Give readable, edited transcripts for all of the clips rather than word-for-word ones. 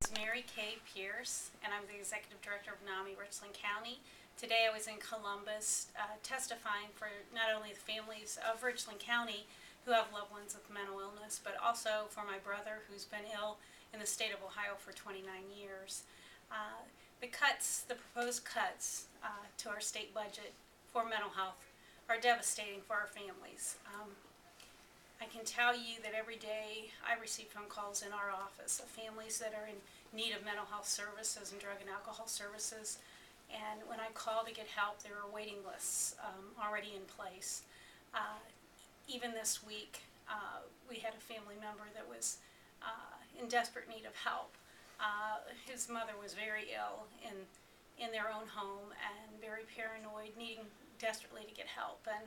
is Mary Kay Pierce, and I'm the Executive Director of NAMI, Richland County. Today I was in Columbus testifying for not only the families of Richland County who have loved ones with mental illness, but also for my brother who's been ill in the state of Ohio for 29 years. The proposed cuts to our state budget for mental health are devastating for our families. I can tell you that every day I receive phone calls in our office of families that are in need of mental health services and drug and alcohol services. And when I call to get help, there are waiting lists already in place. Even this week, we had a family member that was in desperate need of help. His mother was very ill in their own home and very paranoid, needing desperately to get help. And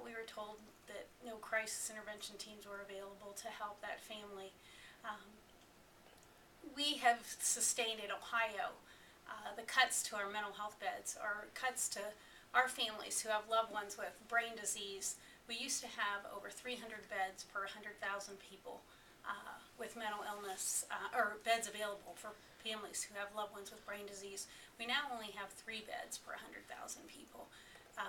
we were told that no crisis intervention teams were available to help that family. We have sustained in Ohio the cuts to our mental health beds, or cuts to our families who have loved ones with brain disease. We used to have over 300 beds per 100,000 people with mental illness, or beds available for families who have loved ones with brain disease. We now only have 3 beds per 100,000 people.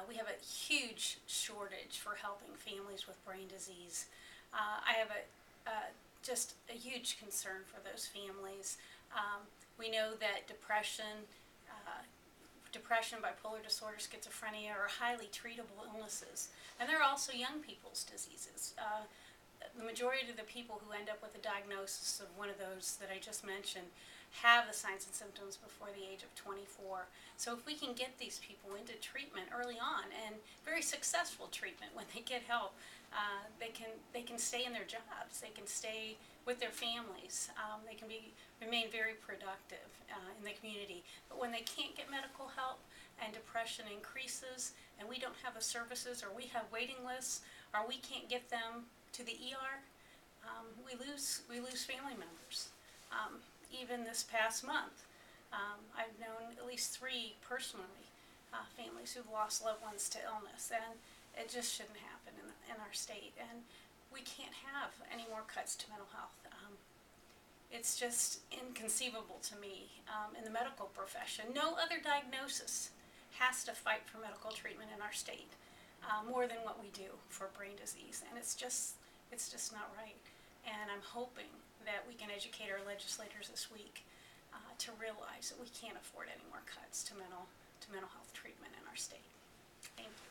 We have a huge shortage for helping families with brain disease. I have just a huge concern for those families. We know that depression, bipolar disorder, schizophrenia are highly treatable illnesses, and they're also young people's diseases. The majority of the people who end up with a diagnosis of one of those that I just mentioned have the signs and symptoms before the age of 24. So if we can get these people into treatment early on, and very successful treatment when they get help, they can stay in their jobs, they can stay with their families, they can remain very productive in the community. But when they can't get medical help and depression increases, and we don't have the services, or we have waiting lists, or we can't get them to the ER, we lose family members. Even this past month, I've known at least 3 personally, families who've lost loved ones to illness, and it just shouldn't happen in our state. And we can't have any more cuts to mental health. It's just inconceivable to me in the medical profession. No other diagnosis has to fight for medical treatment in our state more than what we do for brain disease, and it's just not right. And I'm hoping that we can educate our legislators this week to realize that we can't afford any more cuts to mental health treatment in our state. Thank you.